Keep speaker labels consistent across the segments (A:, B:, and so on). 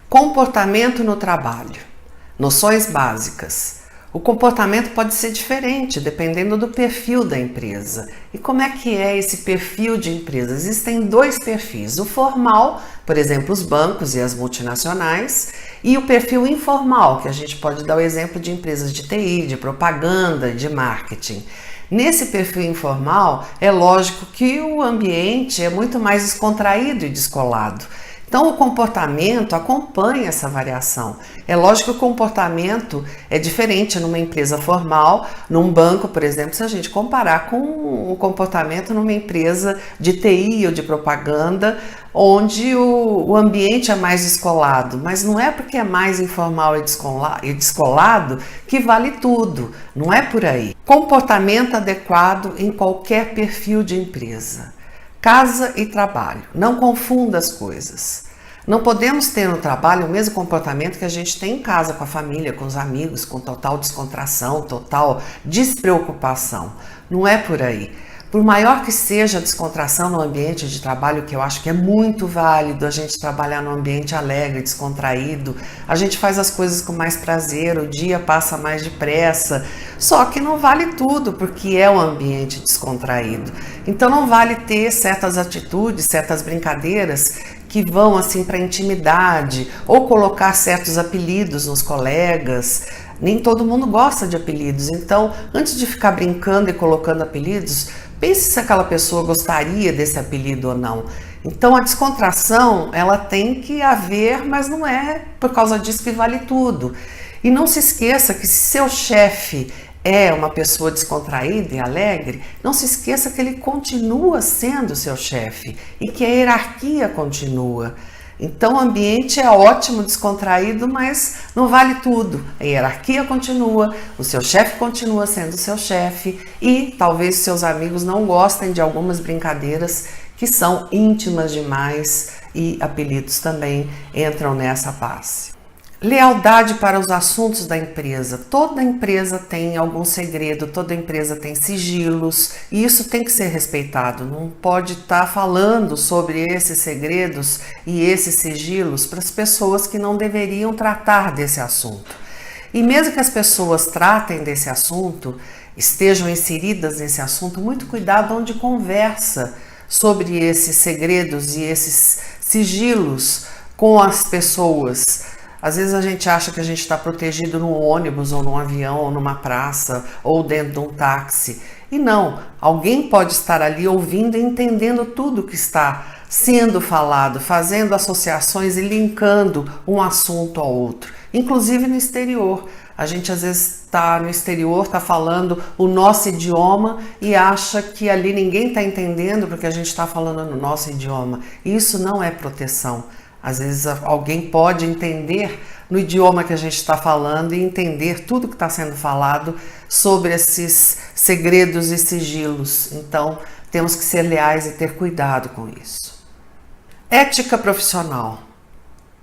A: Comportamento no trabalho. Noções básicas. O comportamento pode ser diferente dependendo do perfil da empresa. E como é que é esse perfil de empresa? Existem dois perfis, o formal, por exemplo, os bancos e as multinacionais, e o perfil informal, que a gente pode dar o exemplo de empresas de TI, de propaganda, de marketing. Nesse perfil informal, é lógico que o ambiente é muito mais descontraído e descolado. Então, o comportamento acompanha essa variação. É lógico que o comportamento é diferente numa empresa formal, num banco, por exemplo, se a gente comparar com o comportamento numa empresa de TI ou de propaganda, onde o ambiente é mais descolado. Mas não é porque é mais informal e descolado que vale tudo. Não é por aí. Comportamento adequado em qualquer perfil de empresa. Casa e trabalho. Não confunda as coisas. Não podemos ter no trabalho o mesmo comportamento que a gente tem em casa, com a família, com os amigos, com total descontração, total despreocupação. Não é por aí. Por maior que seja a descontração no ambiente de trabalho, que eu acho que é muito válido a gente trabalhar num ambiente alegre, descontraído, a gente faz as coisas com mais prazer, o dia passa mais depressa, só que não vale tudo, porque é um ambiente descontraído. Então não vale ter certas atitudes, certas brincadeiras que vão assim para intimidade, ou colocar certos apelidos nos colegas. Nem todo mundo gosta de apelidos, então antes de ficar brincando e colocando apelidos, pense se aquela pessoa gostaria desse apelido ou não. Então a descontração, ela tem que haver, mas não é por causa disso que vale tudo. E não se esqueça que se seu chefe é uma pessoa descontraída e alegre, não se esqueça que ele continua sendo seu chefe e que a hierarquia continua. Então o ambiente é ótimo, descontraído, mas não vale tudo. A hierarquia continua, o seu chefe continua sendo seu chefe e talvez seus amigos não gostem de algumas brincadeiras que são íntimas demais e apelidos também entram nessa passe. Lealdade para os assuntos da empresa. Toda empresa tem algum segredo, toda empresa tem sigilos e isso tem que ser respeitado. Não pode estar falando sobre esses segredos e esses sigilos para as pessoas que não deveriam tratar desse assunto. E mesmo que as pessoas tratem desse assunto, estejam inseridas nesse assunto, muito cuidado onde conversa sobre esses segredos e esses sigilos com as pessoas. Às vezes a gente acha que a gente está protegido num ônibus ou num avião ou numa praça ou dentro de um táxi. E não, alguém pode estar ali ouvindo e entendendo tudo que está sendo falado, fazendo associações e linkando um assunto ao outro. Inclusive no exterior. A gente às vezes está no exterior, está falando o nosso idioma e acha que ali ninguém está entendendo porque a gente está falando no nosso idioma. Isso não é proteção. Às vezes alguém pode entender no idioma que a gente está falando e entender tudo que está sendo falado sobre esses segredos e sigilos. Então, temos que ser leais e ter cuidado com isso. Ética profissional.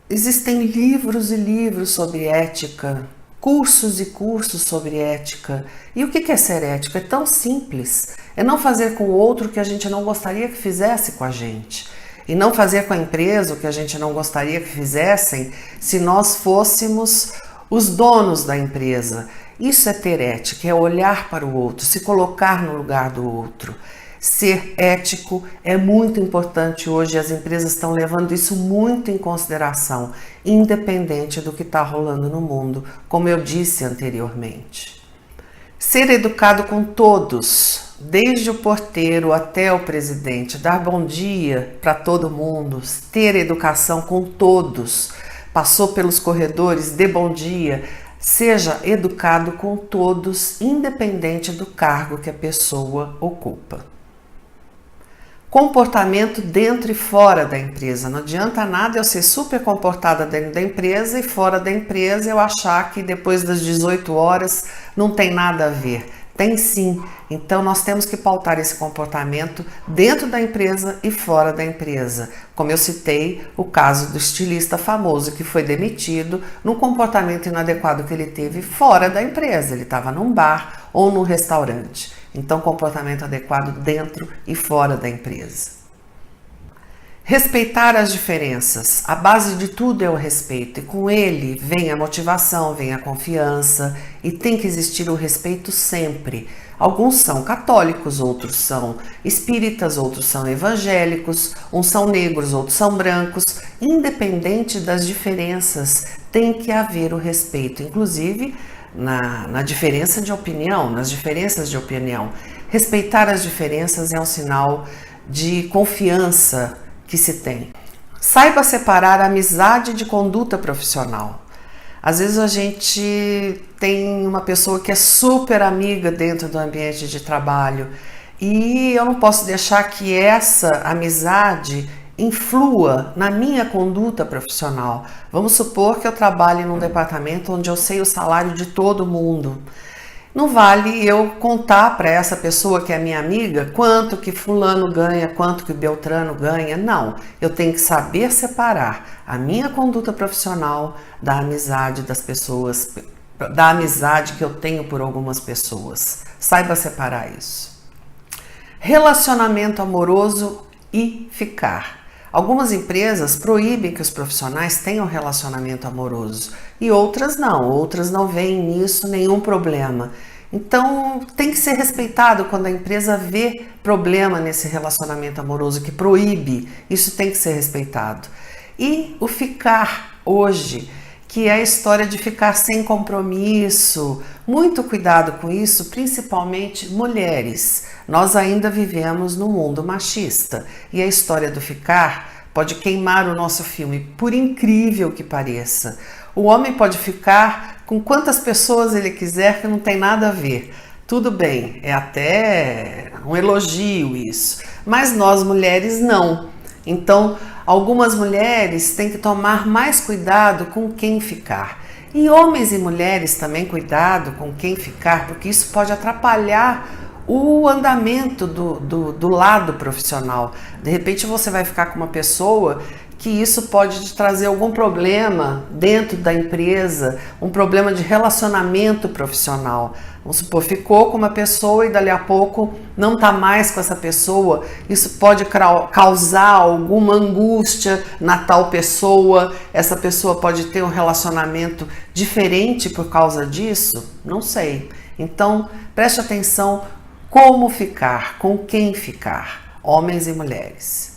A: Existem livros e livros sobre ética, cursos e cursos sobre ética. E o que é ser ético? É tão simples. É não fazer com o outro o que a gente não gostaria que fizesse com a gente. E não fazer com a empresa o que a gente não gostaria que fizessem se nós fôssemos os donos da empresa. Isso é ter ética, é olhar para o outro, se colocar no lugar do outro. Ser ético é muito importante hoje, as empresas estão levando isso muito em consideração, independente do que está rolando no mundo, como eu disse anteriormente. Ser educado com todos, desde o porteiro até o presidente, dar bom dia para todo mundo, ter educação com todos, passou pelos corredores, dê bom dia, seja educado com todos, independente do cargo que a pessoa ocupa. Comportamento dentro e fora da empresa. Não adianta nada eu ser super comportada dentro da empresa e fora da empresa eu achar que depois das 18 horas não tem nada a ver. Tem sim. Então nós temos que pautar esse comportamento dentro da empresa e fora da empresa. Como eu citei, o caso do estilista famoso que foi demitido num comportamento inadequado que ele teve fora da empresa. Ele estava num bar ou num restaurante. Então, comportamento adequado dentro e fora da empresa. Respeitar as diferenças. A base de tudo é o respeito, e com ele vem a motivação, vem a confiança, e tem que existir o respeito sempre. Alguns são católicos, outros são espíritas, outros são evangélicos, uns são negros, outros são brancos. Independente das diferenças, tem que haver o respeito, inclusive na diferença de opinião, nas diferenças de opinião. Respeitar as diferenças é um sinal de confiança que se tem. Saiba separar a amizade de conduta profissional. Às vezes a gente tem uma pessoa que é super amiga dentro do ambiente de trabalho e eu não posso deixar que essa amizade influa na minha conduta profissional. Vamos supor que eu trabalhe num departamento onde eu sei o salário de todo mundo. Não vale eu contar para essa pessoa que é minha amiga quanto que fulano ganha, quanto que Beltrano ganha. Não, eu tenho que saber separar a minha conduta profissional da amizade das pessoas, da amizade que eu tenho por algumas pessoas. Saiba separar isso. Relacionamento amoroso e ficar. Algumas empresas proíbem que os profissionais tenham relacionamento amoroso e outras não veem nisso nenhum problema. Então tem que ser respeitado quando a empresa vê problema nesse relacionamento amoroso que proíbe, isso tem que ser respeitado. E o ficar hoje, que é a história de ficar sem compromisso, muito cuidado com isso, principalmente mulheres. Nós ainda vivemos num mundo machista e a história do ficar pode queimar o nosso filme, por incrível que pareça. O homem pode ficar com quantas pessoas ele quiser que não tem nada a ver. Tudo bem, é até um elogio isso, mas nós mulheres não. Então, algumas mulheres têm que tomar mais cuidado com quem ficar. E homens e mulheres também cuidado com quem ficar, porque isso pode atrapalhar o andamento do lado profissional. De repente você vai ficar com uma pessoa que isso pode te trazer algum problema dentro da empresa, um problema de relacionamento profissional. Vamos supor, ficou com uma pessoa e dali a pouco não está mais com essa pessoa. Isso pode causar alguma angústia na tal pessoa. Essa pessoa pode ter um relacionamento diferente por causa disso? Não sei. Então, preste atenção como ficar, com quem ficar, homens e mulheres.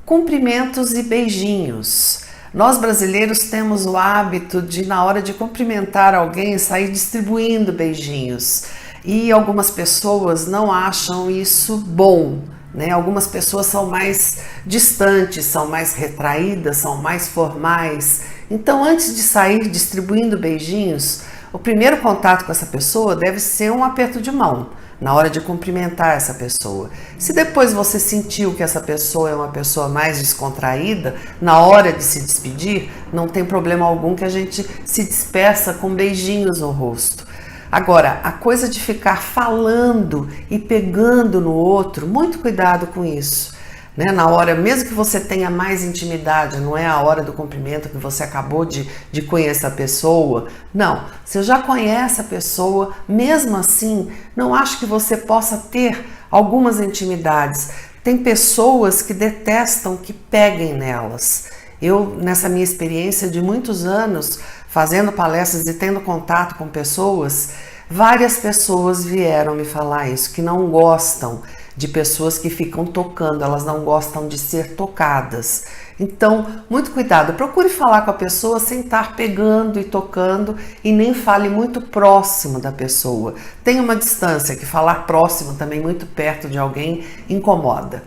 A: Cumprimentos e beijinhos. Nós brasileiros temos o hábito de, na hora de cumprimentar alguém, sair distribuindo beijinhos. E algumas pessoas não acham isso bom, né? Algumas pessoas são mais distantes, são mais retraídas, são mais formais. Então, antes de sair distribuindo beijinhos, o primeiro contato com essa pessoa deve ser um aperto de mão, na hora de cumprimentar essa pessoa. Se depois você sentiu que essa pessoa é uma pessoa mais descontraída, na hora de se despedir, não tem problema algum que a gente se despeça com beijinhos no rosto. Agora, a coisa de ficar falando e pegando no outro, muito cuidado com isso. Na hora, mesmo que você tenha mais intimidade, não é a hora do cumprimento que você acabou de conhecer a pessoa. Não, você já conhece a pessoa, mesmo assim, não acho que você possa ter algumas intimidades. Tem pessoas que detestam que peguem nelas. Eu, nessa minha experiência de muitos anos, fazendo palestras e tendo contato com pessoas, várias pessoas vieram me falar isso, que não gostam de pessoas que ficam tocando, elas não gostam de ser tocadas. Então, muito cuidado, procure falar com a pessoa sem estar pegando e tocando e nem fale muito próximo da pessoa. Tenha uma distância, que falar próximo também muito perto de alguém incomoda.